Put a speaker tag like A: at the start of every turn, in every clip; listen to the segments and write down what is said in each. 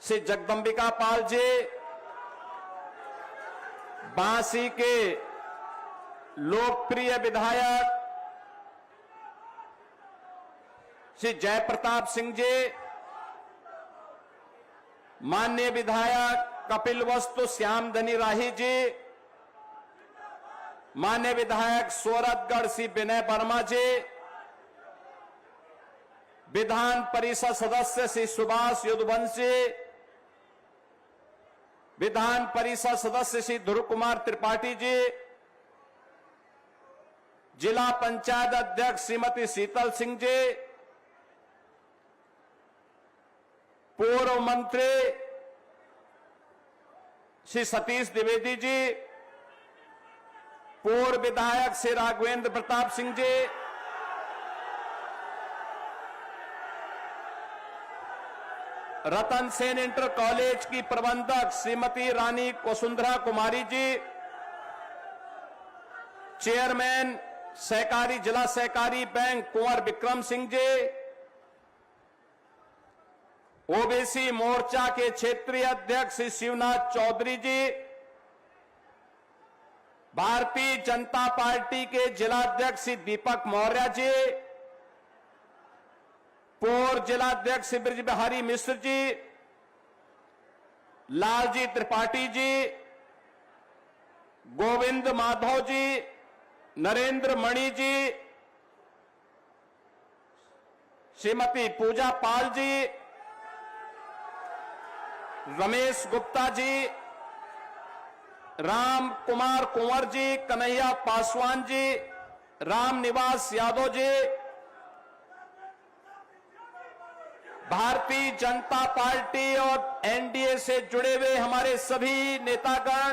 A: श्री जगदंबिका पाल जी, बांसी के लोकप्रिय विधायक श्री जयप्रताप सिंह जी, माननीय विधायक कपिलवस्तु श्यामधनी राही जी, माननीय विधायक सोरठगढ़ श्री विनय वर्मा जी, विधान परिषद सदस्य श्री सुभाष युद्धवंशी, विधान परिषद सदस्य श्री ध्रुव कुमार त्रिपाठी जी, जिला पंचायत अध्यक्ष श्रीमती शीतल सिंह जी, पूर्व मंत्री श्री सतीश द्विवेदी जी, पूर्व विधायक श्री राघवेंद्र प्रताप सिंह जी, रतन सेन इंटर कॉलेज की प्रबंधक श्रीमती रानी वसुंधरा कुमारी जी, चेयरमैन सहकारी जिला सहकारी बैंक कुंवर विक्रम सिंह जी, ओबीसी मोर्चा के क्षेत्रीय अध्यक्ष श्री शिवनाथ चौधरी जी, भारतीय जनता पार्टी के जिलाध्यक्ष श्री दीपक मौर्य जी, पूर्व जिलाध्यक्ष श्री ब्रज बिहारी मिश्र जी, लालजी त्रिपाठी जी, गोविंद माधव जी, नरेंद्र मणि जी, श्रीमती पूजा पाल जी, रमेश गुप्ता जी, राम कुमार कुंवर जी, कन्हैया पासवान जी, राम निवास यादव जी, भारतीय जनता पार्टी और एनडीए से जुड़े हुए हमारे सभी नेतागण,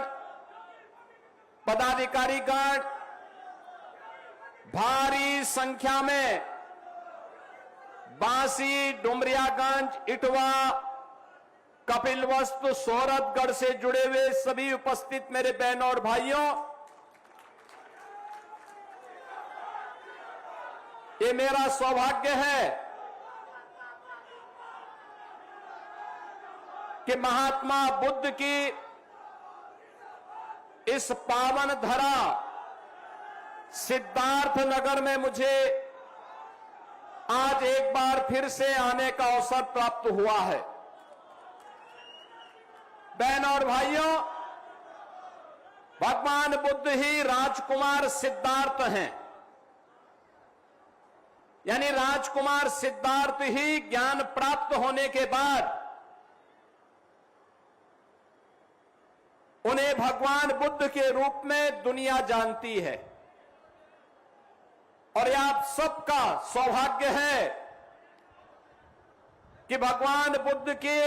A: पदाधिकारीगण, भारी संख्या में बांसी, डुमरियागंज, इटवा, कपिलवस्तु, सोरठगढ़ से जुड़े हुए सभी उपस्थित मेरे बहनों और भाइयों, ये मेरा सौभाग्य है कि महात्मा बुद्ध की इस पावन धरा सिद्धार्थ नगर में मुझे आज एक बार फिर से आने का अवसर प्राप्त हुआ है। बहनों और भाइयों, भगवान बुद्ध ही राजकुमार सिद्धार्थ हैं, यानी राजकुमार सिद्धार्थ ही ज्ञान प्राप्त होने के बाद उन्हें भगवान बुद्ध के रूप में दुनिया जानती है। और यह आप सबका सौभाग्य है कि भगवान बुद्ध के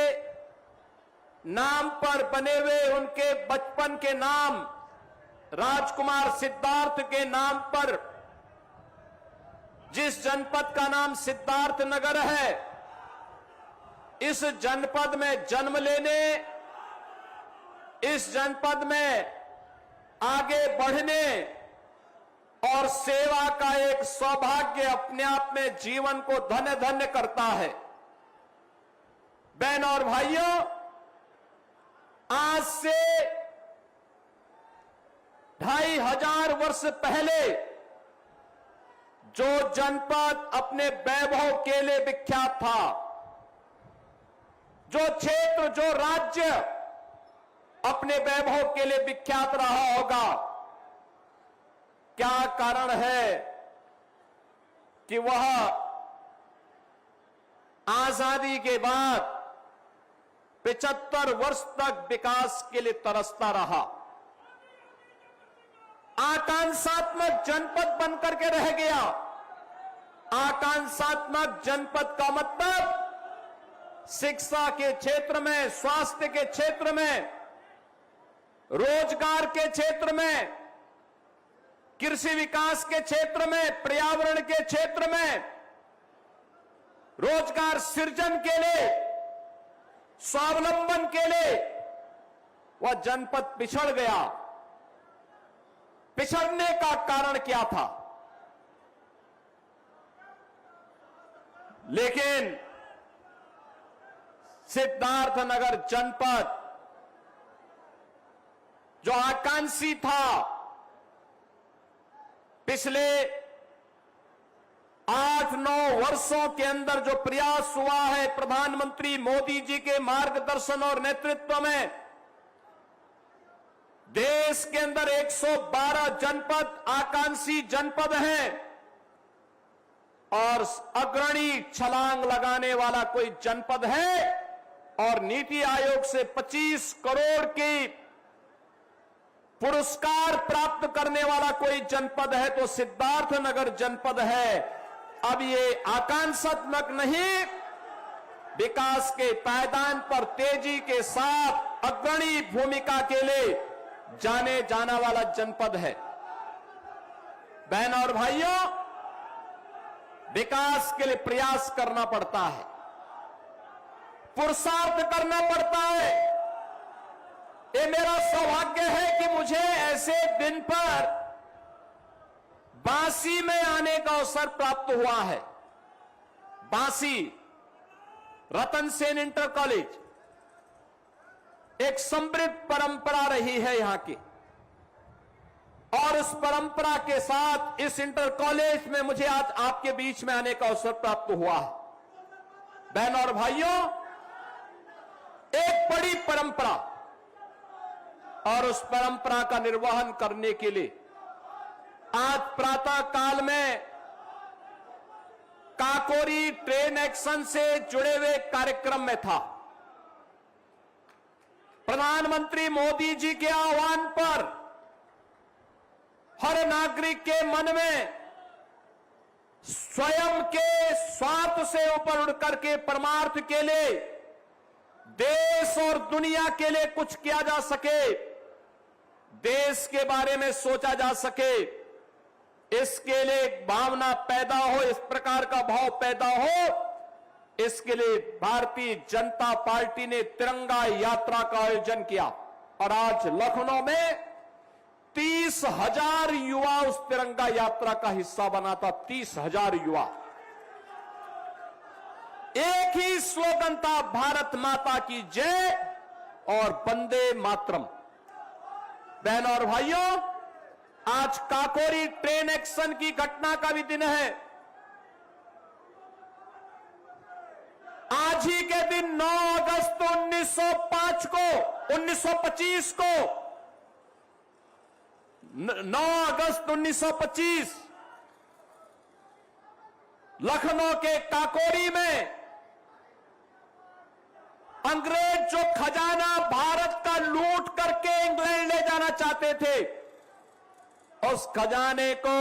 A: नाम पर बने हुए उनके बचपन के नाम राजकुमार सिद्धार्थ के नाम पर जिस जनपद का नाम सिद्धार्थ नगर है, इस जनपद में जन्म लेने, इस जनपद में आगे बढ़ने और सेवा का एक सौभाग्य अपने आप में जीवन को धन्य धन्य करता है। बहनों और भाइयों, आज से 2500 वर्ष पहले जो जनपद अपने वैभव के लिए विख्यात था, जो क्षेत्र, जो राज्य अपने वैभव के लिए विख्यात रहा होगा, क्या कारण है कि वह आजादी के बाद 75 वर्ष तक विकास के लिए तरसता रहा, आकांक्षात्मक जनपद बनकर के रह गया। आकांक्षात्मक जनपद का मतलब शिक्षा के क्षेत्र में, स्वास्थ्य के क्षेत्र में, रोजगार के क्षेत्र में, कृषि विकास के क्षेत्र में, पर्यावरण के क्षेत्र में, रोजगार सृजन के लिए, स्वावलंबन के लिए वह जनपद पिछड़ गया। पिछड़ने का कारण क्या था? लेकिन सिद्धार्थनगर जनपद जो आकांक्षी था, पिछले 8-9 वर्षों के अंदर जो प्रयास हुआ है प्रधानमंत्री मोदी जी के मार्गदर्शन और नेतृत्व में, देश के अंदर 112 जनपद आकांक्षी जनपद हैं और अग्रणी छलांग लगाने वाला कोई जनपद है और नीति आयोग से 25 करोड़ की पुरस्कार प्राप्त करने वाला कोई जनपद है तो सिद्धार्थनगर जनपद है। अब ये आकांक्षात्मक नहीं, विकास के पायदान पर तेजी के साथ अग्रणी भूमिका के लिए जाने जाना वाला जनपद है। बहन और भाइयों, विकास के लिए प्रयास करना पड़ता है, पुरुषार्थ करना पड़ता है। ये मेरा सौभाग्य है कि मुझे ऐसे दिन पर बांसी में आने का अवसर प्राप्त हुआ है। बांसी रतन सेन इंटर कॉलेज एक समृद्ध परंपरा रही है यहां की, और उस परंपरा के साथ इस इंटर कॉलेज में मुझे आज आपके बीच में आने का अवसर प्राप्त हुआ है। बहन और भाइयों, एक बड़ी परंपरा और उस परंपरा का निर्वहन करने के लिए आज प्रातः काल में काकोरी ट्रेन एक्शन से जुड़े हुए कार्यक्रम में था। प्रधानमंत्री मोदी जी के आह्वान पर हर नागरिक के मन में स्वयं के स्वार्थ से ऊपर उड़कर के परमार्थ के लिए, देश और दुनिया के लिए कुछ किया जा सके, देश के बारे में सोचा जा सके, इसके लिए भावना पैदा हो, इस प्रकार का भाव पैदा हो, इसके लिए भारतीय जनता पार्टी ने तिरंगा यात्रा का आयोजन किया और आज लखनऊ में 30,000 युवा उस तिरंगा यात्रा का हिस्सा बना था। 30,000 युवा। एक ही स्लोगन था, भारत माता की जय और वंदे मातरम। बहन और भाइयों, आज काकोरी ट्रेन एक्शन की घटना का भी दिन है। आज ही के दिन 9 अगस्त 1925 को 9 अगस्त 1925 लखनऊ के काकोरी में अंग्रेज जो खजाना भारत का लूट करके इंग्लैंड ले जाना चाहते थे, उस खजाने को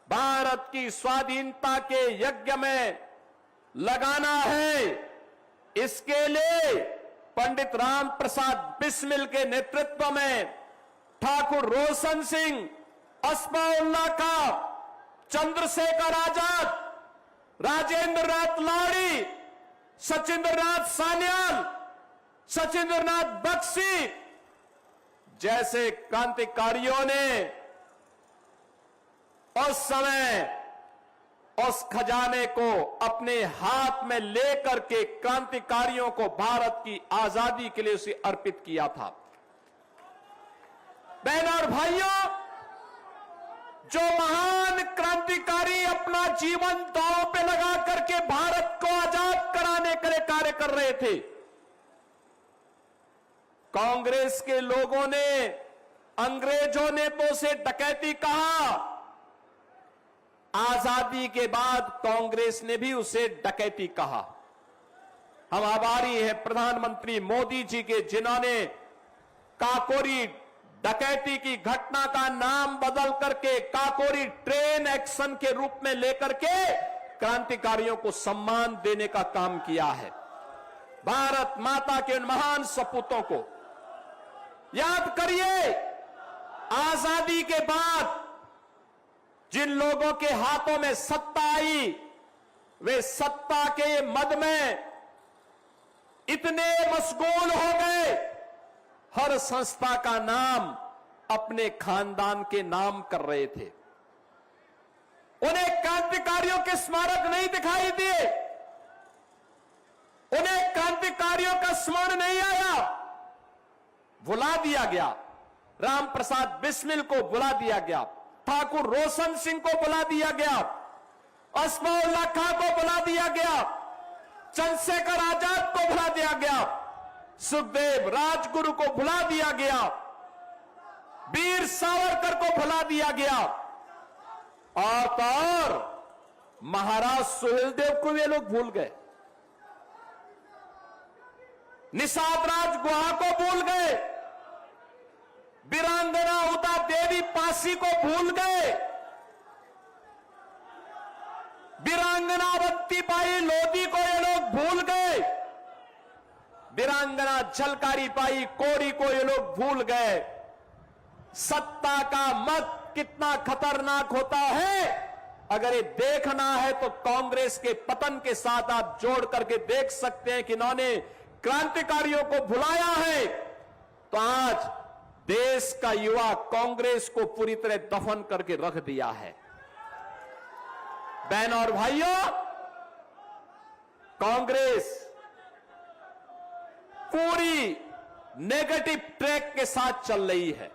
A: भारत की स्वाधीनता के यज्ञ में लगाना है। इसके लिए पंडित राम प्रसाद बिस्मिल के नेतृत्व में ठाकुर रोशन सिंह, अस्फाउल्लाह खां, चंद्रशेखर आजाद, राजेंद्र नाथ लाड़ी, सचिंद्र नाथ सान्याल, सचिंद्र नाथ बख्शी जैसे क्रांतिकारियों ने उस समय उस खजाने को अपने हाथ में लेकर के क्रांतिकारियों को भारत की आजादी के लिए उसे अर्पित किया था। बहन और भाइयों, जो महान क्रांतिकारी अपना जीवन दांव पे लगा करके भारत को आजाद कराने के लिए कार्य कर रहे थे, कांग्रेस के लोगों ने, अंग्रेजों ने तो उसे डकैती कहा, आजादी के बाद कांग्रेस ने भी उसे डकैती कहा। हम आभारी हैं प्रधानमंत्री मोदी जी के, जिन्होंने काकोरी डकैती की घटना का नाम बदल करके काकोरी ट्रेन एक्शन के रूप में लेकर के क्रांतिकारियों को सम्मान देने का काम किया है। भारत माता के उन महान सपूतों को याद करिए। आजादी के बाद जिन लोगों के हाथों में सत्ता आई, वे सत्ता के मद में इतने मशगूल हो गए, हर संस्था का नाम अपने खानदान के नाम कर रहे थे। उन्हें क्रांतिकारियों के स्मारक नहीं दिखाई दिए। उन्हें क्रांतिकारियों का स्मरण नहीं आया, भुला दिया गया। राम प्रसाद बिस्मिल को बुला दिया गया, ठाकुर रोशन सिंह को बुला दिया गया, अस्माउल्लाह खां को बुला दिया गया, चंद्रशेखर आजाद को बुला दिया गया, सुखदेव राजगुरु को भुला दिया गया, वीर सावरकर को भुला दिया गया, और महाराज सुहेलदेव को वे लोग भूल गए, निषाद राज गुहा को भूल गए, वीरांगना उदा देवी पासी को भूल गए, वीरांगना अवंतीबाई लोधी को ये लोग भूल गए, वीरांगना झलकारी बाई कोरी को ये लोग भूल गए। सत्ता का मत कितना खतरनाक होता है, अगर ये देखना है तो कांग्रेस के पतन के साथ आप जोड़ करके देख सकते हैं कि इन्होंने क्रांतिकारियों को भुलाया है, तो आज देश का युवा कांग्रेस को पूरी तरह दफन करके रख दिया है। बहन और भाइयों, कांग्रेस पूरी नेगेटिव ट्रैक के साथ चल रही है।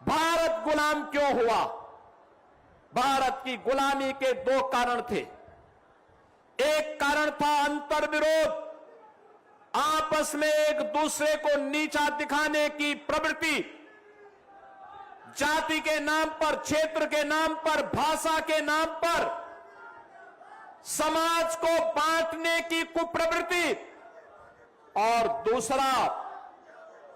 A: भारत गुलाम क्यों हुआ? भारत की गुलामी के दो कारण थे। एक कारण था अंतर्विरोध, आपस में एक दूसरे को नीचा दिखाने की प्रवृत्ति, जाति के नाम पर, क्षेत्र के नाम पर, भाषा के नाम पर समाज को बांटने की कुप्रवृत्ति, और दूसरा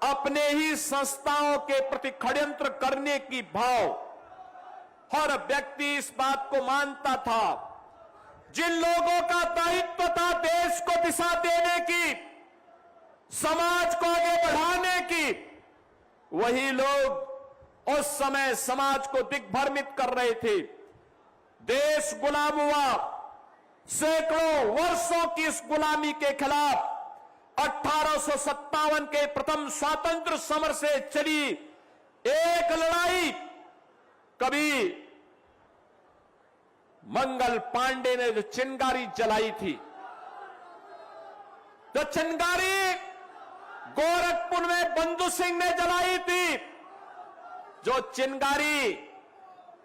A: अपने ही संस्थाओं के प्रति षड्यंत्र करने की भाव। हर व्यक्ति इस बात को मानता था, जिन लोगों का दायित्व था देश को दिशा देने की, समाज को आगे बढ़ाने की, वही लोग उस समय समाज को दिग्भ्रमित कर रहे थे। देश गुलाम हुआ। सैकड़ों वर्षों की इस गुलामी के खिलाफ 1857 के प्रथम स्वातंत्र समर से चली एक लड़ाई, कभी मंगल पांडे ने जो चिंगारी जलाई थी, जो चिंगारी गोरखपुर में बंधु सिंह ने जलाई थी, जो चिंगारी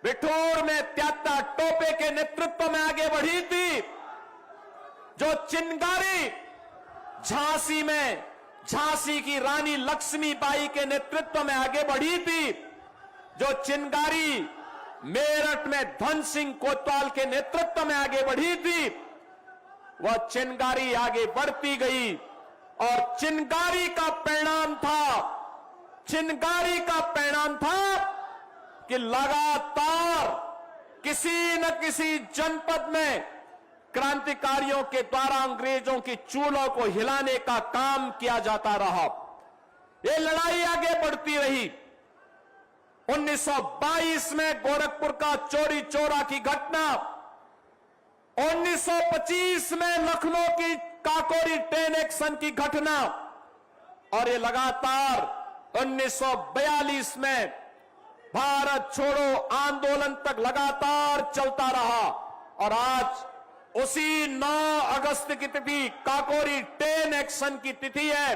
A: बिठूर में त्याता टोपे के नेतृत्व में आगे बढ़ी थी, जो चिंगारी झांसी में झांसी की रानी लक्ष्मीबाई के नेतृत्व में आगे बढ़ी थी, जो चिंगारी मेरठ में धन सिंह कोतवाल के नेतृत्व में आगे बढ़ी थी, वह चिंगारी आगे बढ़ती गई। और चिंगारी का परिणाम था कि लगातार किसी न किसी जनपद में क्रांतिकारियों के द्वारा अंग्रेजों की चूलों को हिलाने का काम किया जाता रहा। ये लड़ाई आगे बढ़ती रही। 1922 में गोरखपुर का चोरी चोरा की घटना, 1925 में लखनऊ की काकोरी ट्रेन एक्शन की घटना, और ये लगातार 1942 में भारत छोड़ो आंदोलन तक लगातार चलता रहा। और आज उसी 9 अगस्त की तिथि काकोरी ट्रेन एक्शन की तिथि है,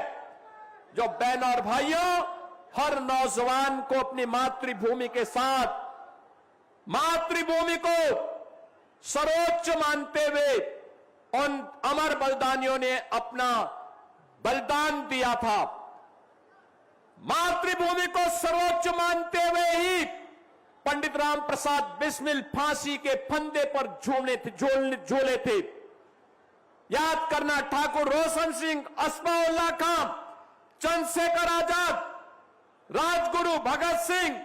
A: जो बहन और भाइयों, हर नौजवान को अपनी मातृभूमि के साथ, मातृभूमि को सर्वोच्च मानते हुए उन अमर बलिदानियों ने अपना बलिदान दिया था। मातृभूमि को सर्वोच्च मानते हुए ही पंडित राम प्रसाद बिस्मिल फांसी के फंदे पर झूले थे। याद करना, ठाकुर रोशन सिंह, अस्माउल्लाह खां, चंद्रशेखर आजाद, राजगुरु भगत सिंह,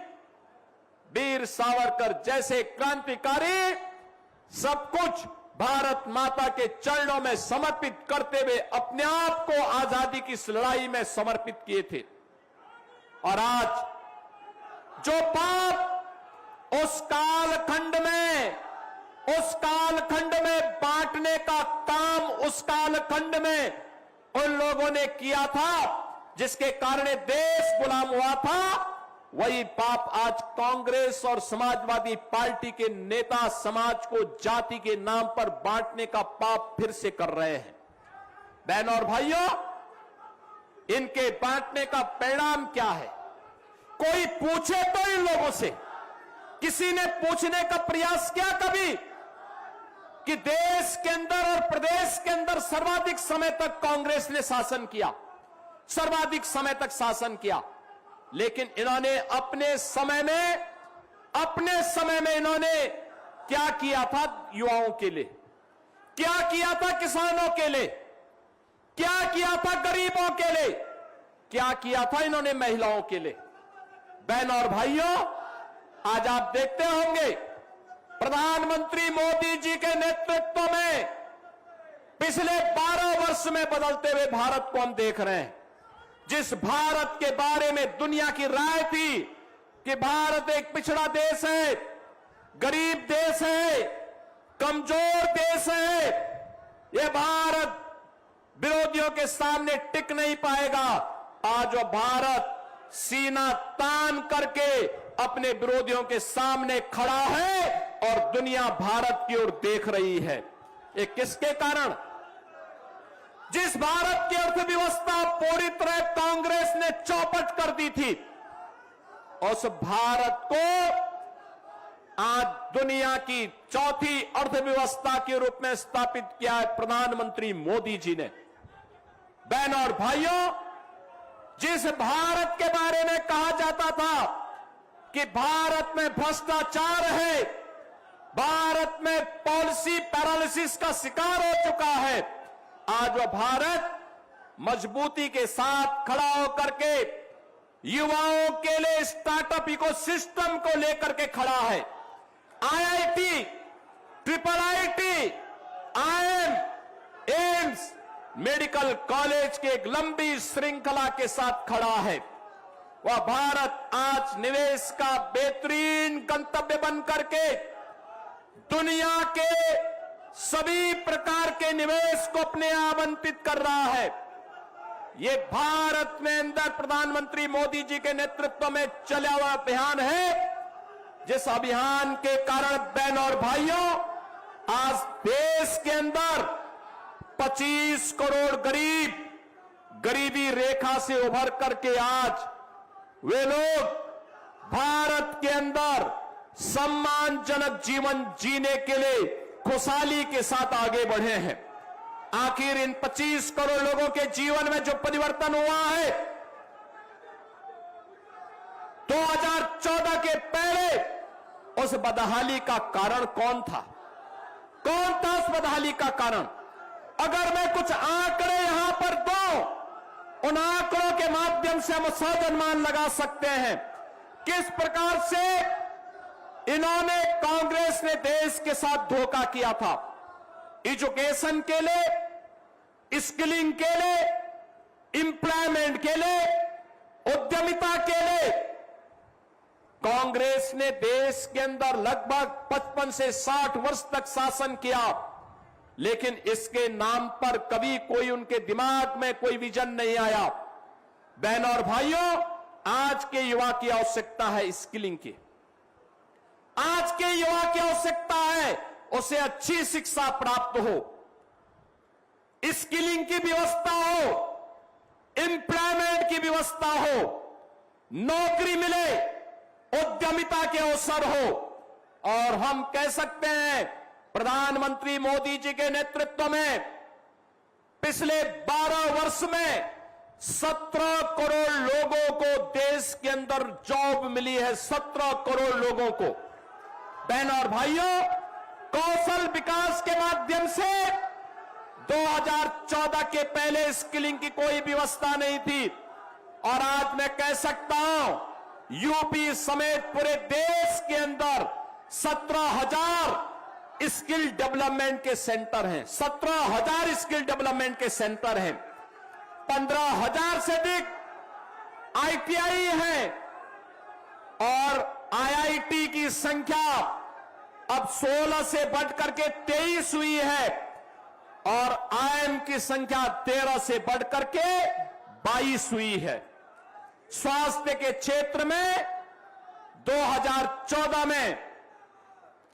A: वीर सावरकर जैसे क्रांतिकारी सब कुछ भारत माता के चरणों में समर्पित करते हुए अपने आप को आजादी की इस लड़ाई में समर्पित किए थे। और आज जो पाप उस कालखंड में बांटने का काम उस कालखंड में उन लोगों ने किया था, जिसके कारण देश गुलाम हुआ था, वही पाप आज कांग्रेस और समाजवादी पार्टी के नेता समाज को जाति के नाम पर बांटने का पाप फिर से कर रहे हैं। बहनों और भाइयों, इनके बांटने का परिणाम क्या है? कोई पूछे तो इन लोगों से, किसी ने पूछने का प्रयास किया कभी कि देश के अंदर और प्रदेश के अंदर सर्वाधिक समय तक कांग्रेस ने शासन किया, सर्वाधिक समय तक शासन किया, लेकिन इन्होंने अपने समय में इन्होंने क्या किया था? युवाओं के लिए क्या किया था? किसानों के लिए क्या किया था? गरीबों के लिए क्या किया था? इन्होंने महिलाओं के लिए। बहनों और भाइयों, आज आप देखते होंगे प्रधानमंत्री मोदी जी के नेतृत्व में पिछले 12 वर्ष में बदलते हुए भारत को हम देख रहे हैं। जिस भारत के बारे में दुनिया की राय थी कि भारत एक पिछड़ा देश है, गरीब देश है, कमजोर देश है, यह भारत विरोधियों के सामने टिक नहीं पाएगा, आज वह भारत सीना तान करके अपने विरोधियों के सामने खड़ा है और दुनिया भारत की ओर देख रही है। ये किसके कारण? जिस भारत की अर्थव्यवस्था पूरी तरह कांग्रेस ने चौपट कर दी थी, उस भारत को आज दुनिया की चौथी अर्थव्यवस्था के रूप में स्थापित किया है प्रधानमंत्री मोदी जी ने। बहनों और भाइयों, जिस भारत के बारे में कहा जाता था कि भारत में भ्रष्टाचार है, भारत में पॉलिसी पैरालिसिस का शिकार हो चुका है, आज वह भारत मजबूती के साथ खड़ा होकर के युवाओं के लिए स्टार्टअप इकोसिस्टम को लेकर के खड़ा है। IIT, triple IT, IIM, AIIMS, medical college के एक लंबी श्रृंखला के साथ खड़ा है। वह भारत आज निवेश का बेहतरीन गंतव्य बन करके दुनिया के सभी प्रकार के निवेश को अपने आवंटित कर रहा है। ये भारत में अंदर प्रधानमंत्री मोदी जी के नेतृत्व में चला हुआ अभियान है, जिस अभियान के कारण बहनों और भाइयों, आज देश के अंदर 25 करोड़ गरीब गरीबी रेखा से उभर करके आज वे लोग भारत के अंदर सम्मानजनक जीवन जीने के लिए खुशहाली के साथ आगे बढ़े हैं। आखिर इन 25 करोड़ लोगों के जीवन में जो परिवर्तन हुआ है, 2014 के पहले उस बदहाली का कारण कौन था? कौन था उस बदहाली का कारण? अगर मैं कुछ आंकड़े यहां पर दूं, उन आंकड़ों के माध्यम से हम सही अनुमान लगा सकते हैं किस प्रकार से इन्होंने, कांग्रेस ने देश के साथ धोखा किया था। एजुकेशन के लिए, स्किलिंग के लिए, एम्प्लॉयमेंट के लिए, उद्यमिता के लिए कांग्रेस ने देश के अंदर लगभग 55 से 60 वर्ष तक शासन किया, लेकिन इसके नाम पर कभी कोई उनके दिमाग में कोई विजन नहीं आया। बहनों और भाइयों, आज के युवा की आवश्यकता है स्किलिंग की। आज के युवा की आवश्यकता है उसे अच्छी शिक्षा प्राप्त हो, स्किलिंग की व्यवस्था हो, एम्प्लॉयमेंट की व्यवस्था हो, नौकरी मिले, उद्यमिता के अवसर हो। और हम कह सकते हैं प्रधानमंत्री मोदी जी के नेतृत्व में पिछले 12 वर्ष में 17 करोड़ लोगों को देश के अंदर जॉब मिली है। 17 करोड़ लोगों को। बहनों और भाइयों, कौशल विकास के माध्यम से 2014 के पहले स्किलिंग की कोई व्यवस्था नहीं थी, और आज मैं कह सकता हूं यूपी समेत पूरे देश के अंदर 17,000 स्किल डेवलपमेंट के सेंटर हैं। 17,000 स्किल डेवलपमेंट के सेंटर हैं। 15,000 से अधिक आईटीआई हैं, और आईआईटी की संख्या अब 16 से बढ़कर के 23 हुई है, और आईएम की संख्या 13 से बढ़कर के 22 हुई है। स्वास्थ्य के क्षेत्र में 2014 में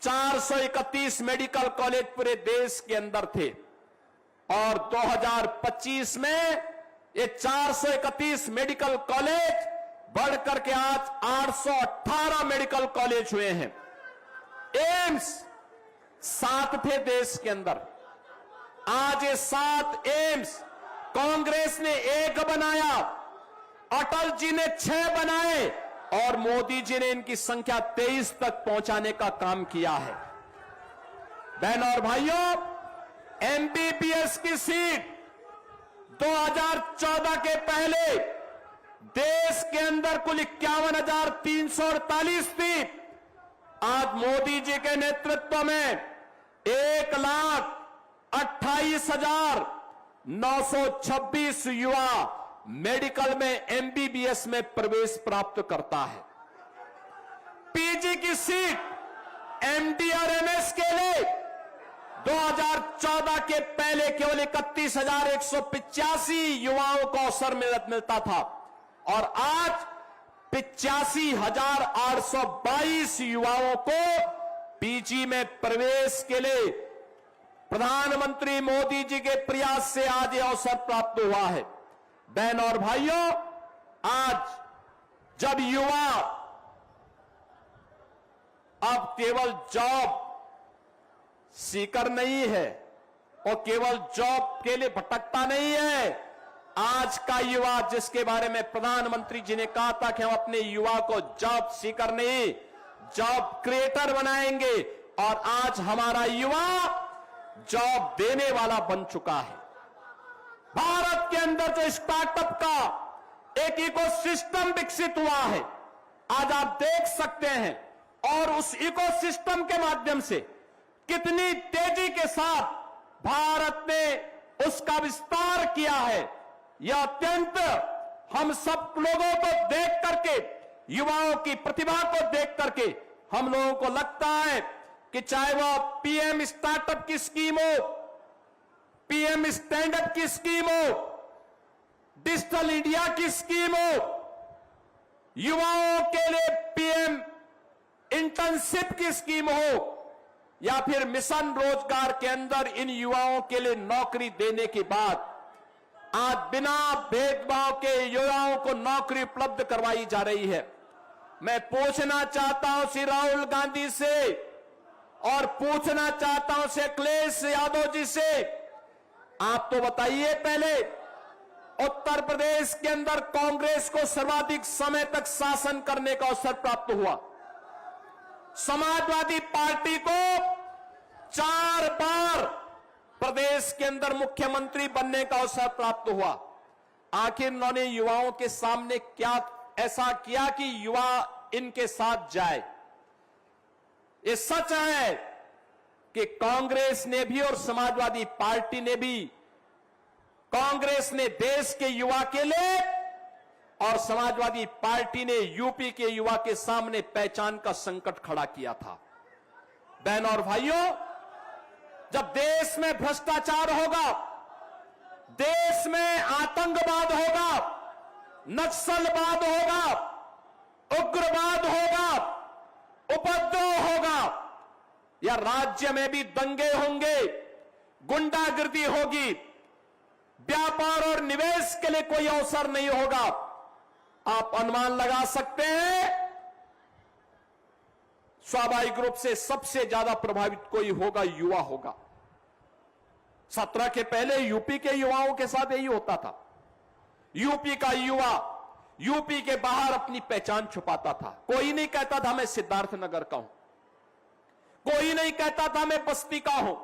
A: 431 मेडिकल कॉलेज पूरे देश के अंदर थे। और 2025 में ये 431 मेडिकल कॉलेज बढ़कर के आज 818 मेडिकल कॉलेज हुए हैं। एम्स 7 थे देश के अंदर, आज ये 7 एम्स कांग्रेस ने 1 बनाया, अटल जी ने 6 बनाए और मोदी जी ने इनकी संख्या 23 तक पहुंचाने का काम किया है। बहनों और भाइयों, एमबीबीएस की सीट 2014 के पहले देश के अंदर कुल 51,348 थी। आज मोदी जी के नेतृत्व में 1,28,926 युवा मेडिकल में एमबीबीएस में प्रवेश प्राप्त करता है। पीजी की सीट एमडी और एमएस के लिए 2014 के पहले केवल 31,185 युवाओं को अवसर मिलता था और आज 85,822 युवाओं को पीजी में प्रवेश के लिए प्रधानमंत्री मोदी जी के प्रयास से आज यह अवसर प्राप्त हुआ है। बहनों और भाइयों, आज जब युवा अब केवल जॉब सीकर नहीं है और केवल जॉब के लिए भटकता नहीं है, आज का युवा जिसके बारे में प्रधानमंत्री जी ने कहा था कि हम अपने युवा को जॉब सीकर नहीं जॉब क्रिएटर बनाएंगे, और आज हमारा युवा जॉब देने वाला बन चुका है। भारत के अंदर जो स्टार्टअप का एक इकोसिस्टम विकसित हुआ है, आज आप देख सकते हैं, और उस इकोसिस्टम के माध्यम से कितनी तेजी के साथ भारत ने उसका विस्तार किया है, यह अत्यंत हम सब लोगों को देख करके, युवाओं की प्रतिभा को देख करके हम लोगों को लगता है कि चाहे वह पीएम स्टार्टअप की स्कीम हो, पीएम स्टैंड अप की स्कीम हो, डिजिटल इंडिया की स्कीम हो, युवाओं के लिए पीएम इंटर्नशिप की स्कीम हो, या फिर मिशन रोजगार के अंदर इन युवाओं के लिए नौकरी देने के बाद आज बिना भेदभाव के युवाओं को नौकरी उपलब्ध करवाई जा रही है। मैं पूछना चाहता हूं श्री राहुल गांधी से और पूछना चाहता हूं श्री अखिलेश यादव जी से, आप तो बताइए, पहले उत्तर प्रदेश के अंदर कांग्रेस को सर्वाधिक समय तक शासन करने का अवसर प्राप्त हुआ, समाजवादी पार्टी को 4 बार प्रदेश के अंदर मुख्यमंत्री बनने का अवसर प्राप्त हुआ। आखिर उन्होंने युवाओं के सामने क्या ऐसा किया कि युवा इनके साथ जाए? ये सच है कि कांग्रेस ने भी और समाजवादी पार्टी ने भी, कांग्रेस ने देश के युवा के लिए और समाजवादी पार्टी ने यूपी के युवा के सामने पहचान का संकट खड़ा किया था। बहनों और भाइयों, जब देश में भ्रष्टाचार होगा, देश में आतंकवाद होगा, नक्सलवाद होगा, उग्रवाद होगा, उपद्रव होगा, या राज्य में भी दंगे होंगे, गुंडागिर्दी होगी, व्यापार और निवेश के लिए कोई अवसर नहीं होगा, आप अनुमान लगा सकते हैं स्वाभाविक रूप से सबसे ज्यादा प्रभावित कोई होगा, युवा होगा। 17 के पहले यूपी के युवाओं के साथ यही होता था। यूपी का युवा यूपी के बाहर अपनी पहचान छुपाता था। कोई नहीं कहता था मैं सिद्धार्थनगर का हूं, कोई नहीं कहता था मैं बस्ती का हूं,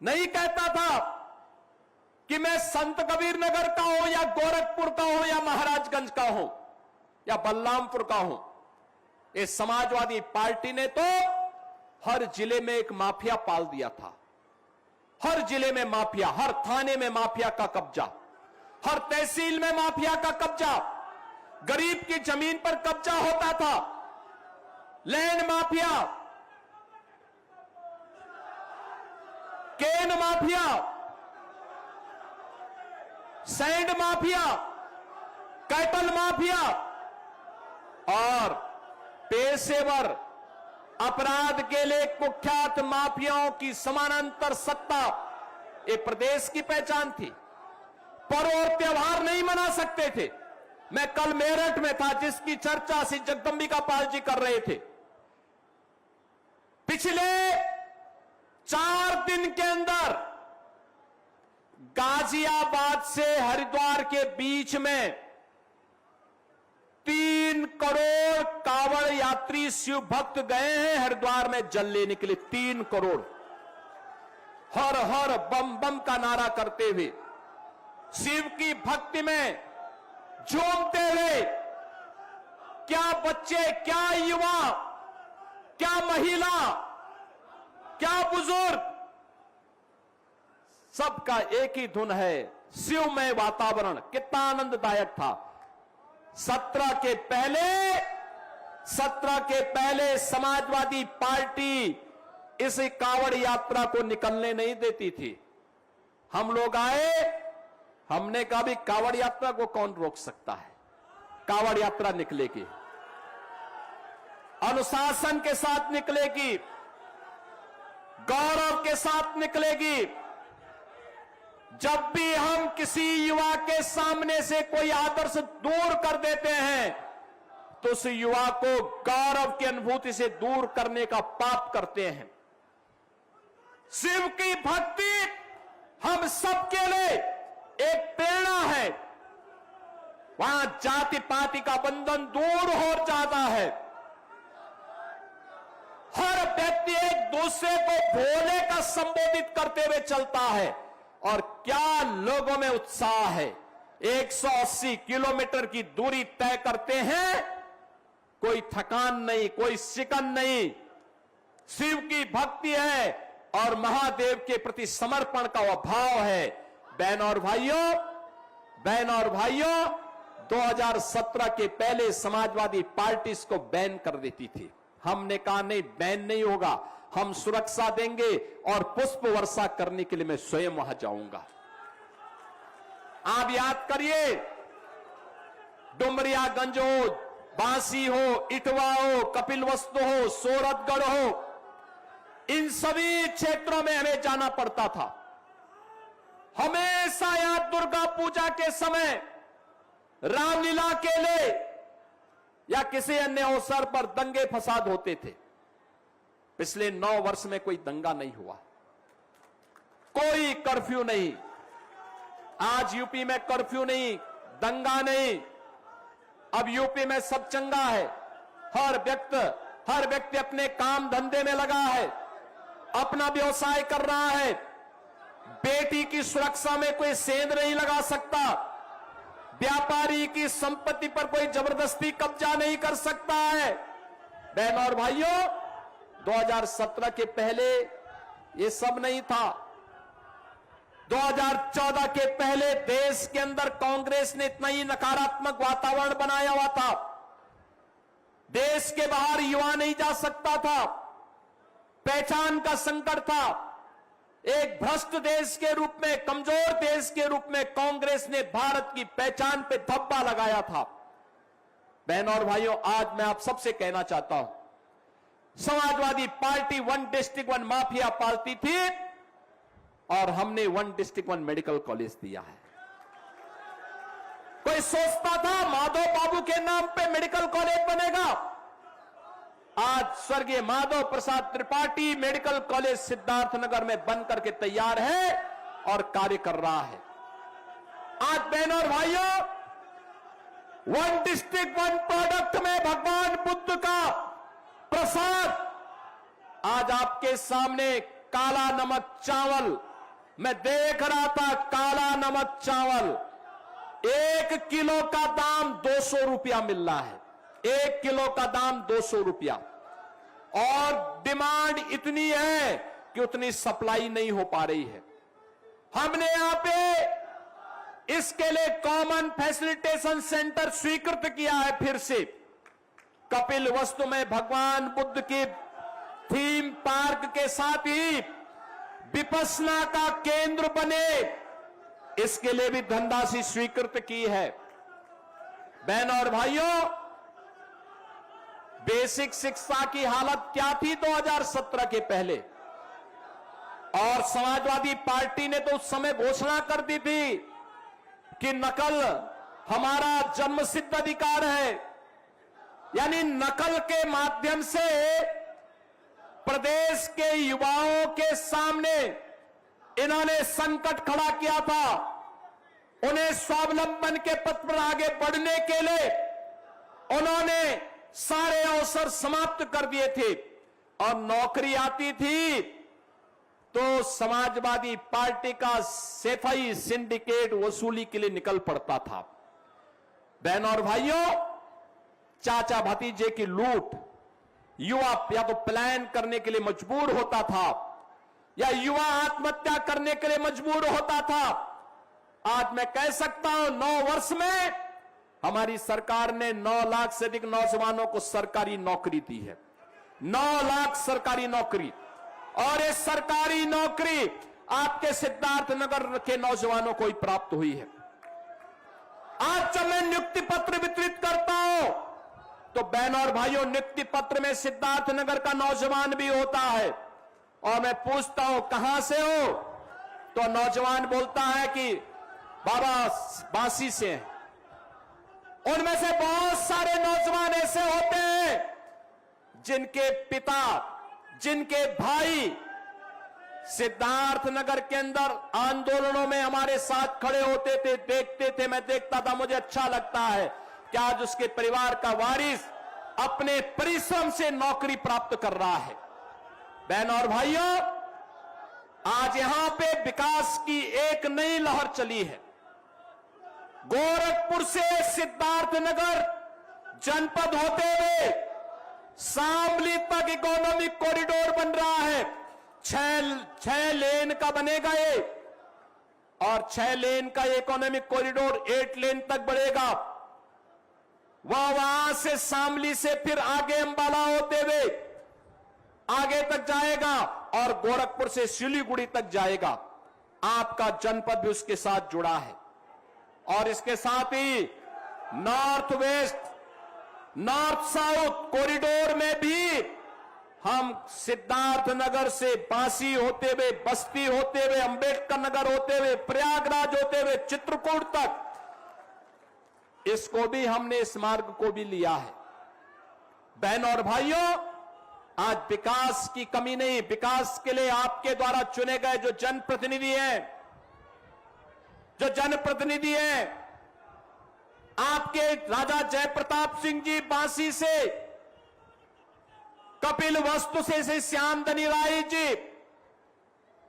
A: नहीं कहता था कि मैं संत कबीर नगर का हूं या गोरखपुर का हूं या महाराजगंज का हूं या बलरामपुर का हूं। इस समाजवादी पार्टी ने तो हर जिले में एक माफिया पाल दिया था। हर जिले में माफिया, हर थाने में माफिया का कब्जा, हर तहसील में माफिया का कब्जा, गरीब की जमीन पर कब्जा होता था। Land mafia, cane mafia, sand mafia, cattle mafia और पेशेवर अपराध के लिए कुख्यात माफियाओं की समानांतर सत्ता ये प्रदेश की पहचान थी। पर्व और त्योहार नहीं मना सकते थे। मैं कल मेरठ में था, जिसकी चर्चा श्री जगदंबिका पाल जी कर रहे थे। पिछले 4 दिन के अंदर गाजियाबाद से हरिद्वार के बीच में 3 करोड़ कांवड़ यात्री शिव भक्त गए हैं हरिद्वार में जल लेने के लिए। 3 करोड़ हर हर बम बम का नारा करते हुए, शिव की भक्ति में झूमते हुए। क्या बच्चे, क्या युवा, क्या महिला, क्या बुजुर्ग, सबका एक ही धुन है, शिवमय वातावरण। कितना आनंददायक था। 17 के पहले समाजवादी पार्टी इस कांवड़ यात्रा को निकलने नहीं देती थी। हम लोग आए, हमने कहा भी कांवड़ यात्रा को कौन रोक सकता है। कांवड़ यात्रा निकलेगी, अनुशासन के साथ निकलेगी, गौरव के साथ निकलेगी। जब भी हम किसी युवा के सामने से कोई आदर्श दूर कर देते हैं, तो उस युवा को गौरव की अनुभूति से दूर करने का पाप करते हैं। शिव की भक्ति हम सबके लिए एक प्रेरणा है। वहां जाति पाति का बंधन दूर हो जाता है। हर व्यक्ति एक दूसरे को भोले का संबोधित करते हुए चलता है। और क्या लोगों में उत्साह है। 180 किलोमीटर की दूरी तय करते हैं, कोई थकान नहीं, कोई शिकन नहीं। शिव की भक्ति है और महादेव के प्रति समर्पण का वह भाव है। बहनों और भाइयों, 2017 के पहले समाजवादी पार्टी इसको बैन कर देती थी। हमने कहा नहीं, बैन नहीं होगा, हम सुरक्षा देंगे और पुष्प वर्षा करने के लिए मैं स्वयं वहां जाऊंगा। आप याद करिए, डुमरियागंज हो, बांसी हो, इटवा हो, कपिलवस्तु हो, सोरठगढ़ हो, इन सभी क्षेत्रों में हमें जाना पड़ता था। हमेशा यहां दुर्गा पूजा के समय, रामलीला के लिए या किसी अन्य अवसर पर दंगे फसाद होते थे। पिछले 9 वर्ष में कोई दंगा नहीं हुआ, कोई कर्फ्यू नहीं। आज यूपी में कर्फ्यू नहीं, दंगा नहीं। अब यूपी में सब चंगा है। हर व्यक्ति अपने काम धंधे में लगा है, अपना व्यवसाय कर रहा है। बेटी की सुरक्षा में कोई सेंध नहीं लगा सकता। व्यापारी की संपत्ति पर कोई जबरदस्ती कब्जा नहीं कर सकता है। बहनों और भाइयों, 2017 के पहले ये सब नहीं था। 2014 के पहले देश के अंदर कांग्रेस ने इतना ही नकारात्मक वातावरण बनाया हुआ था। देश के बाहर युवा नहीं जा सकता था, पहचान का संकट था। एक भ्रष्ट देश के रूप में, कमजोर देश के रूप में कांग्रेस ने भारत की पहचान पे धब्बा लगाया था। बहनों और भाइयों, आज मैं आप सबसे कहना चाहता हूं, समाजवादी पार्टी 1 डिस्ट्रिक्ट 1 माफिया पालती थी और हमने 1 डिस्ट्रिक्ट 1 मेडिकल कॉलेज दिया है। कोई सोचता था माधव बाबू के नाम पे मेडिकल कॉलेज बनेगा। आज स्वर्गीय माधव प्रसाद त्रिपाठी मेडिकल कॉलेज सिद्धार्थनगर में बनकर के तैयार है और कार्य कर रहा है। आज बहनों और भाइयों, 1 डिस्ट्रिक्ट 1 प्रोडक्ट में भगवान बुद्ध का प्रसाद आज आपके सामने। काला नमक चावल मैं देख रहा था, काला नमक चावल 1 किलो का दाम 200 रुपया मिल रहा है। 1 किलो का दाम 200 रुपया। और डिमांड इतनी है कि उतनी सप्लाई नहीं हो पा रही है। हमने यहां पे इसके लिए कॉमन फैसिलिटेशन सेंटर स्वीकृत किया है। फिर से कपिलवस्तु में भगवान बुद्ध के थीम पार्क के साथ ही विपश्यना का केंद्र बने, इसके लिए भी धनराशि स्वीकृत की है। बहनों और भाइयों, बेसिक शिक्षा की हालत क्या थी 2017 के पहले? और समाजवादी पार्टी ने तो उस समय घोषणा कर दी थी कि नकल हमारा जन्मसिद्ध अधिकार है। यानी नकल के माध्यम से प्रदेश के युवाओं के सामने इन्होंने संकट खड़ा किया था। उन्हें स्वावलंबन के पथ पर आगे बढ़ने के लिए उन्होंने सारे अवसर समाप्त कर दिए थे और नौकरी आती थी तो समाजवादी पार्टी का सफाई सिंडिकेट वसूली के लिए निकल पड़ता था। बहनों और भाइयों, चाचा भतीजे की लूट युवा या तो पलायन करने के लिए मजबूर होता था या युवा आत्महत्या करने के लिए मजबूर होता था। आज मैं कह सकता हूं 9 वर्ष में हमारी सरकार ने 9 लाख से अधिक नौजवानों को सरकारी नौकरी दी है। 9 लाख सरकारी नौकरी, और ये सरकारी नौकरी आपके सिद्धार्थनगर के नौजवानों को ही प्राप्त हुई है। आज जब मैं नियुक्ति पत्र वितरित करता हूं तो बहनों और भाइयों, नियुक्ति पत्र में सिद्धार्थनगर का नौजवान भी होता है और मैं पूछता हूं कहां से हो, तो नौजवान बोलता है कि बाबा बांसी से हैं। उनमें से बहुत सारे नौजवान ऐसे होते हैं जिनके पिता, जिनके भाई सिद्धार्थनगर के अंदर आंदोलनों में हमारे साथ खड़े होते थे, देखते थे, मैं देखता था, मुझे अच्छा लगता है कि आज उसके परिवार का वारिस अपने परिश्रम से नौकरी प्राप्त कर रहा है। बहनों और भाइयों, आज यहां पे विकास की एक नई लहर चली है। गोरखपुर से सिद्धार्थनगर जनपद होते हुए शामली तक इकोनॉमिक कॉरिडोर बन रहा है। 6 लेन का बनेगा ये, और 6 लेन का इकोनॉमिक कॉरिडोर 8 लेन तक बढ़ेगा। वहां से शामली से फिर आगे अंबाला होते हुए आगे तक जाएगा और गोरखपुर से सिलीगुड़ी तक जाएगा। आपका जनपद भी उसके साथ जुड़ा है और इसके साथ ही north west, north south corridor में भी हम सिद्धार्थनगर से बांसी होते हुए, बस्ती होते हुए, अंबेडकर नगर होते हुए, प्रयागराज होते हुए चित्रकूट तक, इसको भी हमने, इस मार्ग को भी लिया है। बहनों और भाइयों, आज विकास की कमी नहीं, विकास के लिए आपके द्वारा चुने गए जो जनप्रतिनिधि हैं, आपके राजा जयप्रताप सिंह जी बांसी से, कपिल वस्तु से श्री श्यामधनी राय जी,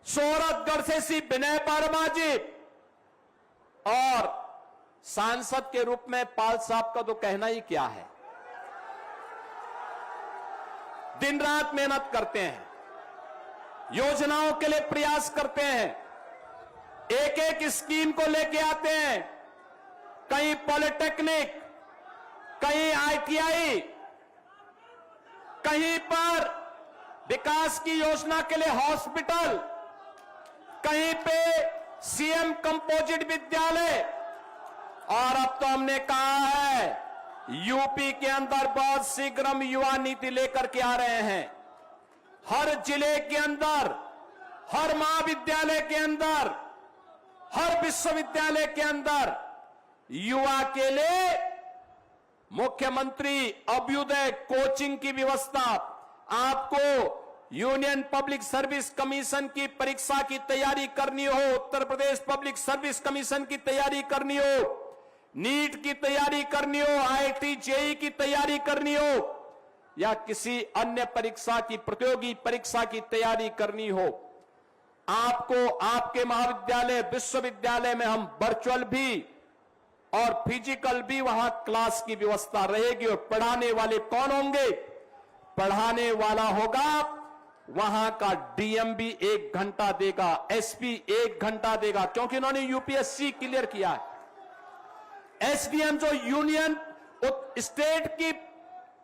A: सोरठगढ़ से श्री विनय वर्मा जी, और सांसद के रूप में पाल साहब का तो कहना ही क्या है। दिन रात मेहनत करते हैं, योजनाओं के लिए प्रयास करते हैं, एक एक स्कीम को लेके आते हैं, कहीं पॉलिटेक्निक, कहीं ITI, कहीं पर विकास की योजना के लिए हॉस्पिटल, कहीं पे CM कंपोजिट विद्यालय, और अब तो हमने कहा है यूपी के अंदर बहुत शीघ्र हम युवा नीति लेकर के आ रहे हैं। हर जिले के अंदर, हर महाविद्यालय के अंदर, हर विश्वविद्यालय के अंदर युवा के लिए मुख्यमंत्री अभ्युदय कोचिंग की व्यवस्था। आपको यूनियन पब्लिक सर्विस कमीशन की परीक्षा की तैयारी करनी हो, Uttar Pradesh public service commission की तैयारी करनी हो, नीट की तैयारी करनी हो, IIT JEE की तैयारी करनी हो, या किसी अन्य परीक्षा की, प्रतियोगी परीक्षा की तैयारी करनी हो, आपको आपके महाविद्यालय, विश्वविद्यालय में हम वर्चुअल भी और फिजिकल भी वहां क्लास की व्यवस्था रहेगी। और पढ़ाने वाले कौन होंगे? पढ़ाने वाला होगा वहां का DM भी 1 घंटा देगा, SP 1 घंटा देगा, क्योंकि उन्होंने UPSC क्लियर किया है। SDM जो यूनियन स्टेट की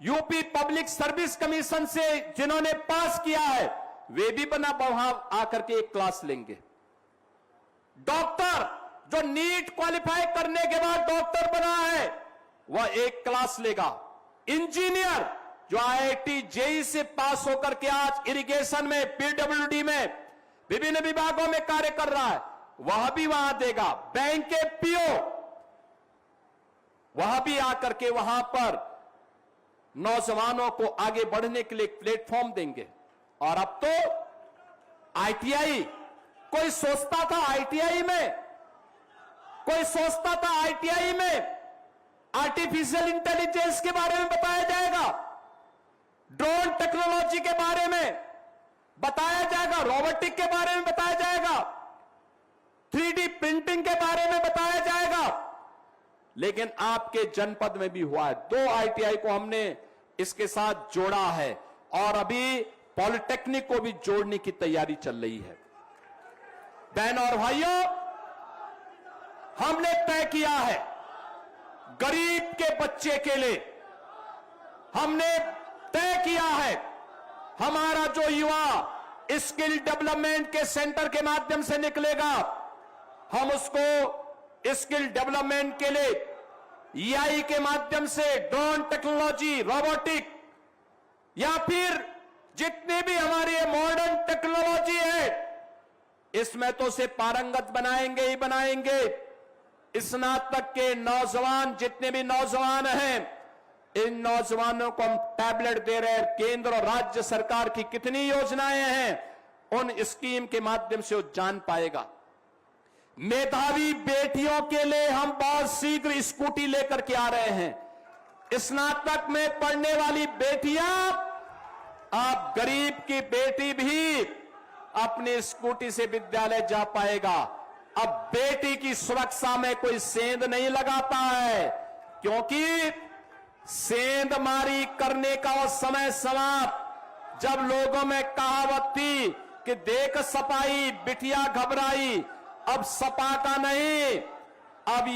A: यूपी पब्लिक सर्विस कमीशन से जिन्होंने पास किया है, वे भी बना वहां आकर के एक क्लास लेंगे। डॉक्टर जो नीट क्वालिफाई करने के बाद डॉक्टर बना है, वह एक क्लास लेगा। इंजीनियर जो IIT JEE से पास होकर के आज इरिगेशन में, PWD में विभिन्न विभागों में कार्य कर रहा है, वह भी वहां देगा। बैंक के पीओ वह भी आकर के वहां पर नौजवानों को आगे बढ़ने के लिए एक प्लेटफॉर्म देंगे। और अब तो आईटीआई, कोई सोचता था आईटीआई में आर्टिफिशियल इंटेलिजेंस के बारे में बताया जाएगा, ड्रोन टेक्नोलॉजी के बारे में बताया जाएगा, रोबोटिक के बारे में बताया जाएगा, 3D प्रिंटिंग के बारे में बताया जाएगा। लेकिन आपके जनपद में भी हुआ है। 2 आईटीआई को हमने इसके साथ जोड़ा है और अभी पॉलिटेक्निक को भी जोड़ने की तैयारी चल रही है। बहनों और भाइयों, हमने तय किया है गरीब के बच्चे के लिए, हमने तय किया है हमारा जो युवा स्किल डेवलपमेंट के सेंटर के माध्यम से निकलेगा, हम उसको स्किल डेवलपमेंट के लिए ईआई के माध्यम से ड्रोन टेक्नोलॉजी, रोबोटिक या फिर जितनी भी हमारी मॉडर्न टेक्नोलॉजी है, इसमें तो से पारंगत बनाएंगे ही बनाएंगे। स्नातक के नौजवान, जितने भी नौजवान हैं, इन नौजवानों को हम टैबलेट दे रहे हैं। केंद्र और राज्य सरकार की कितनी योजनाएं हैं, उन स्कीम के माध्यम से वो जान पाएगा। मेधावी बेटियों के लिए हम बहुत शीघ्र स्कूटी लेकर के आ रहे हैं। स्नातक में पढ़ने वाली बेटियां, आप गरीब की बेटी भी अपनी स्कूटी से विद्यालय जा पाएगा। अब बेटी की सुरक्षा में कोई सेंध नहीं लगाता है, क्योंकि सेंधमारी करने का वो समय समाप्त। जब लोगों में कहावत थी कि देख सपाई बिटिया घबराई, अब सपा का नहीं, अब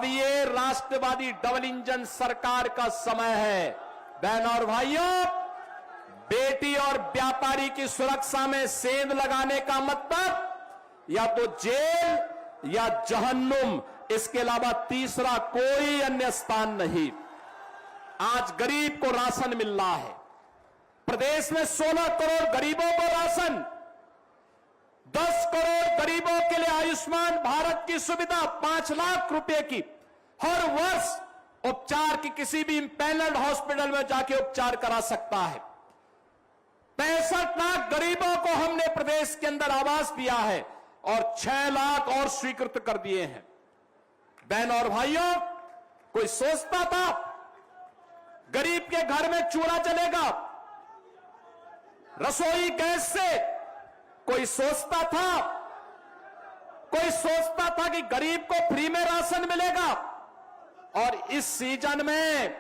A: ये राष्ट्रवादी डबल इंजन सरकार का समय है। बहनों और भाइयों, बेटी और व्यापारी की सुरक्षा में सेंध लगाने का मतलब या तो जेल या जहन्नुम, इसके अलावा तीसरा कोई अन्य स्थान नहीं। आज गरीब को राशन मिल रहा है। प्रदेश में 16 करोड़ गरीबों को राशन, 10 करोड़ गरीबों के लिए आयुष्मान भारत की सुविधा, 5 लाख रुपए की हर वर्ष उपचार की, किसी भी पैनल्ड हॉस्पिटल में जाके उपचार करा सकता है। 65 लाख गरीबों को हमने प्रदेश के अंदर आवास दिया है और 6 लाख और स्वीकृत कर दिए हैं। बहनों और भाइयों, कोई सोचता था गरीब के घर में चूल्हा जलेगा रसोई गैस से? कोई सोचता था कि गरीब को फ्री में राशन मिलेगा? और इस सीजन में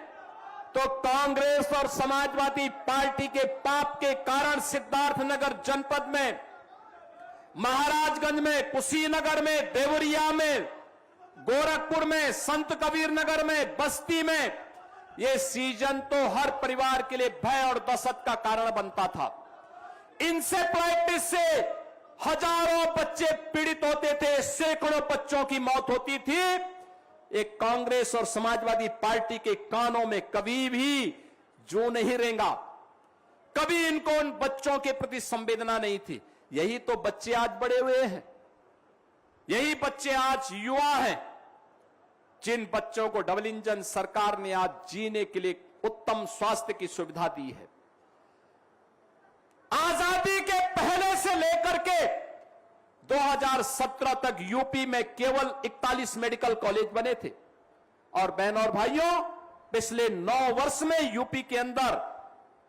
A: तो कांग्रेस और समाजवादी पार्टी के पाप के कारण सिद्धार्थनगर जनपद में, महाराजगंज में, कुशीनगर में, देवरिया में, गोरखपुर में, संत कबीर नगर में, बस्ती में, यह सीजन तो हर परिवार के लिए भय और दहशत का कारण बनता था। इंसेफ्लाइटिस से हजारों बच्चे पीड़ित होते थे, सैकड़ों बच्चों की मौत होती थी। एक कांग्रेस और समाजवादी पार्टी के कानों में कभी भी जू नहीं रेंगा, कभी इनको उन बच्चों के प्रति संवेदना नहीं थी। यही तो बच्चे आज बड़े हुए हैं, यही बच्चे आज युवा हैं, जिन बच्चों को डबल इंजन सरकार ने आज जीने के लिए उत्तम स्वास्थ्य की सुविधा दी है। आजादी के पहले से लेकर के 2017 तक यूपी में केवल 41 मेडिकल कॉलेज बने थे। और बहनों और भाइयों, पिछले 9 वर्ष में यूपी के अंदर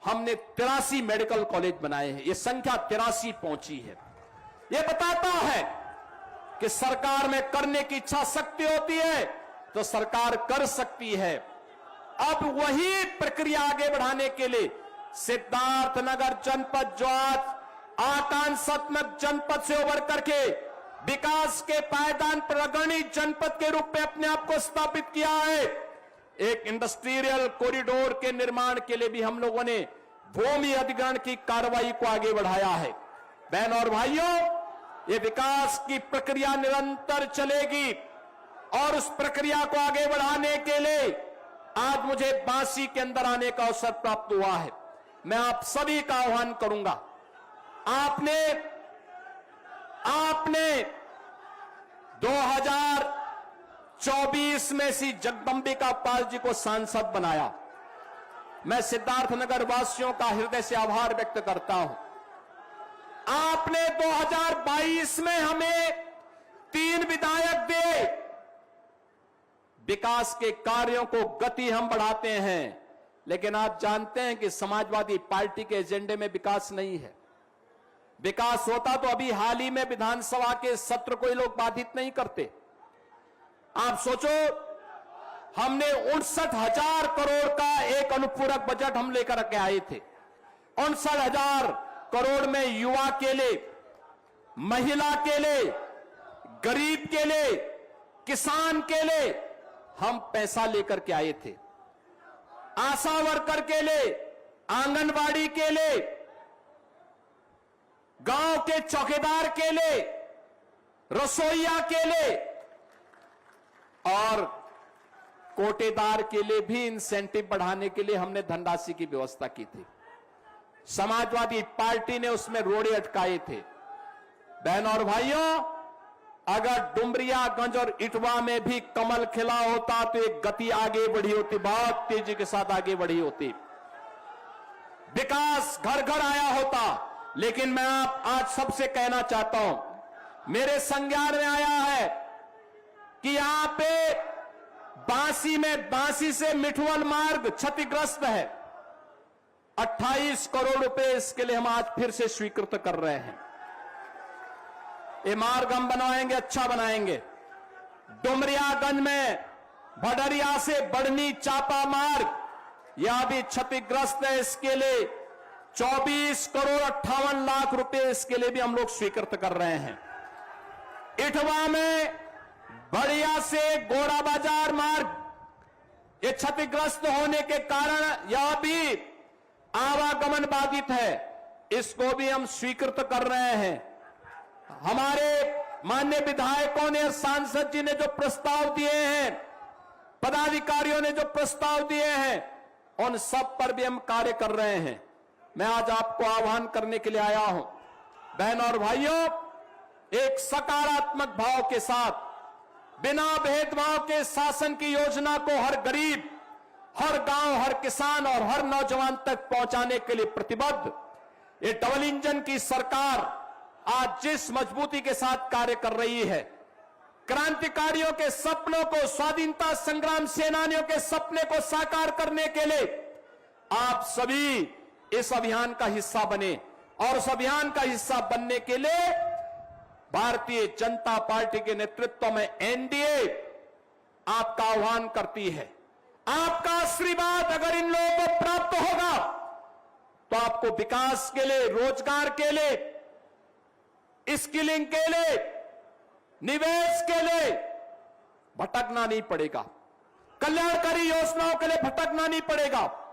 A: हमने 83 मेडिकल कॉलेज बनाए हैं। यह संख्या 83 पहुंची है। यह बताता है कि सरकार में करने की इच्छा शक्ति होती है तो सरकार कर सकती है। अब वही प्रक्रिया आगे बढ़ाने के लिए सिद्धार्थनगर जनपद, जो आज आकांक्षात्मक जनपद से उभर करके विकास के पायदान पर अग्रणी जनपद के रूप में अपने आप को स्थापित किया है, एक इंडस्ट्रियल कॉरिडोर के निर्माण के लिए भी हम लोगों ने भूमि अधिग्रहण की कार्रवाई को आगे बढ़ाया है। बहनों और भाइयों, ये विकास की प्रक्रिया निरंतर चलेगी और उस प्रक्रिया को आगे बढ़ाने के लिए आज मुझे बांसी के अंदर आने का अवसर प्राप्त हुआ है। मैं आप सभी का आह्वान करूंगा, आपने 2024 में श्री जगदंबिका पाल जी को सांसद बनाया। मैं सिद्धार्थनगर वासियों का हृदय से आभार व्यक्त करता हूं। आपने 2022 में हमें 3 विधायक दे। विकास के कार्यों को गति हम बढ़ाते हैं, लेकिन आप जानते हैं कि समाजवादी पार्टी के एजेंडे में विकास नहीं है। विकास होता तो अभी हाल ही में विधानसभा के सत्र को ये लोग बाधित नहीं करते। आप सोचो, हमने 59,000 करोड़ का एक अनुपूरक बजट हम लेकर के आए थे। 59,000 करोड़ में युवा के लिए, महिला के लिए, गरीब के लिए, किसान के लिए हम पैसा लेकर के आए थे। आशा वर्कर के लिए, आंगनबाड़ी के लिए, गांव के चौकीदार के लिए, रसोईया के लिए और कोटेदार के लिए भी इंसेंटिव बढ़ाने के लिए हमने धनराशि की व्यवस्था की थी। समाजवादी पार्टी ने उसमें रोड़े अटकाए थे। बहनों और भाइयों, अगर डुमरियागंज और इटवा में भी कमल खिला होता तो एक गति आगे बढ़ी होती, बहुत तेजी के साथ आगे बढ़ी होती, विकास घर घर आया होता। लेकिन मैं आज सबसे कहना चाहता हूं, मेरे संज्ञान में आया है कि यहां पे बांसी से मिठुअल मार्ग क्षतिग्रस्त है। 28 करोड़ रुपए इसके लिए हम आज फिर से स्वीकृत कर रहे हैं। ये मार्ग हम बनवाएंगे, अच्छा बनाएंगे। डुमरियागंज में भडरिया से बढ़नी चापा मार्ग, यह भी क्षतिग्रस्त है। इसके लिए 24 करोड़ 58 लाख रुपए इसके लिए भी हम लोग स्वीकृत कर रहे हैं। इटवा में बढ़िया से गोड़ा बाजार मार्ग, ये क्षतिग्रस्त होने के कारण यह भी आवागमन बाधित है, इसको भी हम स्वीकृत कर रहे हैं। हमारे माननीय विधायकों ने, सांसद जी ने जो प्रस्ताव दिए हैं, पदाधिकारियों ने जो प्रस्ताव दिए हैं, उन सब पर भी हम कार्य कर रहे हैं। मैं आज आपको आह्वान करने के लिए आया हूं। बहनों और भाइयों, एक सकारात्मक भाव के साथ, बिना भेदभाव के शासन की योजना को हर गरीब, हर गांव, हर किसान और हर नौजवान तक पहुंचाने के लिए प्रतिबद्ध ये डबल इंजन की सरकार आज जिस मजबूती के साथ कार्य कर रही है, क्रांतिकारियों के सपनों को, स्वाधीनता संग्राम सेनानियों के सपने को साकार करने के लिए आप सभी इस अभियान का हिस्सा बने। और उस अभियान का हिस्सा बनने के लिए भारतीय जनता पार्टी के नेतृत्व में एनडीए आपका आह्वान करती है। आपका आशीर्वाद अगर इन लोगों को प्राप्त होगा तो आपको विकास के लिए, रोजगार के लिए, स्किलिंग के लिए, निवेश के लिए भटकना नहीं पड़ेगा। कल्याणकारी योजनाओं के लिए भटकना नहीं पड़ेगा।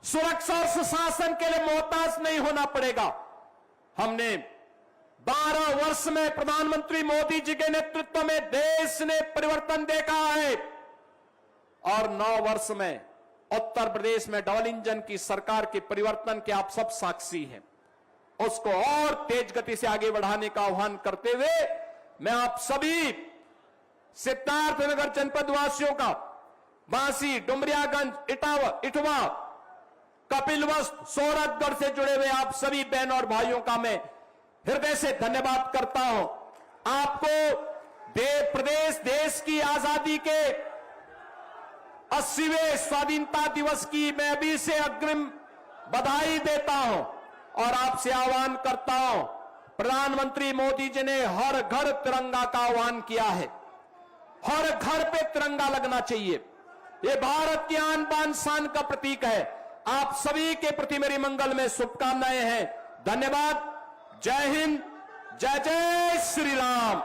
A: सुरक्षा और सुशासन के लिए मोहताज नहीं होना पड़ेगा। हमने 12 वर्ष में प्रधानमंत्री मोदी जी के नेतृत्व में देश ने परिवर्तन देखा है और 9 वर्ष में उत्तर प्रदेश में डबल इंजन की सरकार के परिवर्तन के आप सब साक्षी हैं। उसको और तेज गति से आगे बढ़ाने का आह्वान करते हुए मैं आप सभी सिद्धार्थनगर जनपद वासियों का, बांसी, डुमरियागंज, इटवा, कपिलवस्तु, सोरठगढ़ से जुड़े हुए आप सभी बहनों और भाइयों का मैं हृदय से धन्यवाद करता हूं। आपको प्रदेश देश की आजादी के 80वें स्वाधीनता दिवस की मैं भी से अग्रिम बधाई देता हूं और आपसे आह्वान करता हूं। प्रधानमंत्री मोदी जी ने हर घर तिरंगा का आह्वान किया है। हर घर पे तिरंगा लगना चाहिए। ये भारत की आन बान शान का प्रतीक है। आप सभी के प्रति मेरी मंगल में शुभकामनाएं हैं। धन्यवाद। जय हिंद, जय जय श्री राम।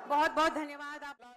B: बहुत बहुत धन्यवाद आप